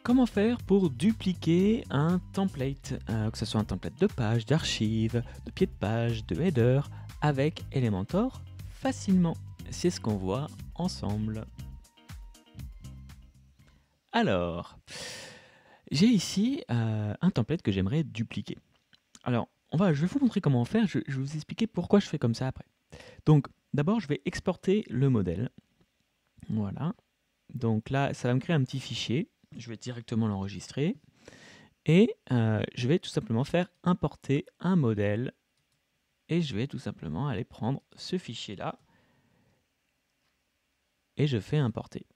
Comment faire pour dupliquer un template, que ce soit un template de page, d'archives, de pied de page, de header, avec Elementor facilement? C'est ce qu'on voit ensemble. Alors, j'ai ici un template que j'aimerais dupliquer. Alors, je vais vous montrer comment faire, je vais vous expliquer pourquoi je fais comme ça après. Donc, d'abord, je vais exporter le modèle. Voilà. Donc là, ça va me créer un petit fichier. Je vais directement l'enregistrer. Et je vais tout simplement faire importer un modèle. Et je vais tout simplement aller prendre ce fichier-là. Et je fais importer.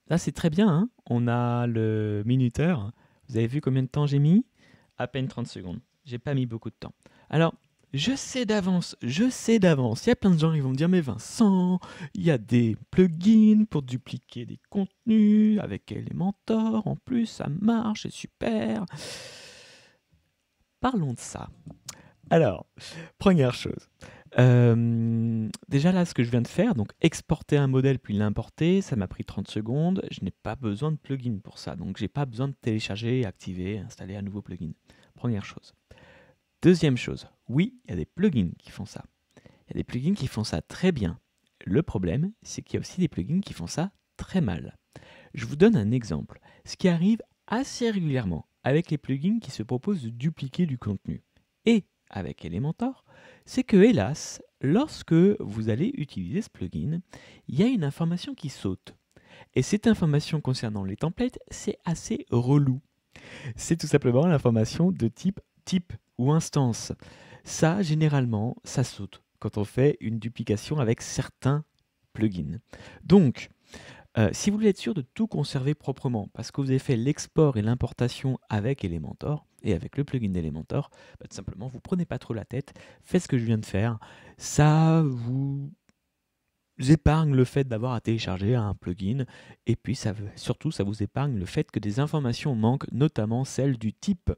Là, c'est très bien, hein. On a le minuteur. Vous avez vu combien de temps j'ai mis? À peine 30 secondes. J'ai pas mis beaucoup de temps. Alors, je sais d'avance, il y a plein de gens qui vont me dire, mais Vincent, il y a des plugins pour dupliquer des contenus avec Elementor, en plus ça marche, c'est super. Parlons de ça. Alors, première chose. Déjà là, ce que je viens de faire, donc exporter un modèle puis l'importer, ça m'a pris 30 secondes. Je n'ai pas besoin de plugin pour ça, donc j'ai pas besoin de télécharger, activer, installer un nouveau plugin. Première chose. Deuxième chose, oui, il y a des plugins qui font ça. Il y a des plugins qui font ça très bien. Le problème, c'est qu'il y a aussi des plugins qui font ça très mal. Je vous donne un exemple. Ce qui arrive assez régulièrement avec les plugins qui se proposent de dupliquer du contenu et avec Elementor, c'est que hélas, lorsque vous allez utiliser ce plugin, il y a une information qui saute. Et cette information concernant les templates, c'est assez relou. C'est tout simplement l'information de type ou instance. Ça, généralement, ça saute quand on fait une duplication avec certains plugins. Donc, si vous voulez être sûr de tout conserver proprement, parce que vous avez fait l'export et l'importation avec Elementor, et avec le plugin d'Elementor, tout simplement, vous prenez pas trop la tête, faites ce que je viens de faire, ça vous épargne le fait d'avoir à télécharger un plugin, et puis surtout ça vous épargne le fait que des informations manquent, notamment celles du type.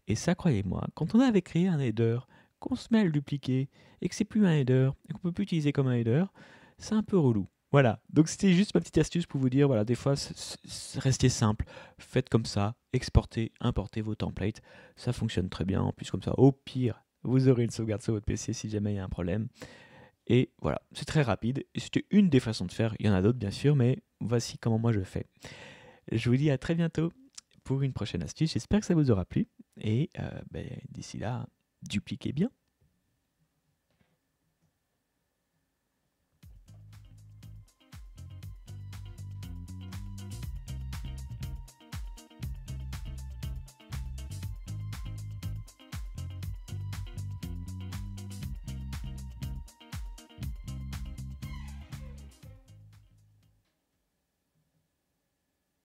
Et ça, croyez-moi, quand on avait créé un header, qu'on se met à le dupliquer, et que c'est plus un header, et qu'on peut plus utiliser comme un header, c'est un peu relou. Voilà, donc c'était juste ma petite astuce pour vous dire, voilà, des fois, restez simple, faites comme ça, exportez, importez vos templates, ça fonctionne très bien, en plus comme ça, au pire, vous aurez une sauvegarde sur votre PC si jamais il y a un problème. Et voilà, c'est très rapide. Et c'était une des façons de faire. Il y en a d'autres, bien sûr, mais voici comment moi je fais. Je vous dis à très bientôt pour une prochaine astuce. J'espère que ça vous aura plu. Et d'ici là, dupliquez bien.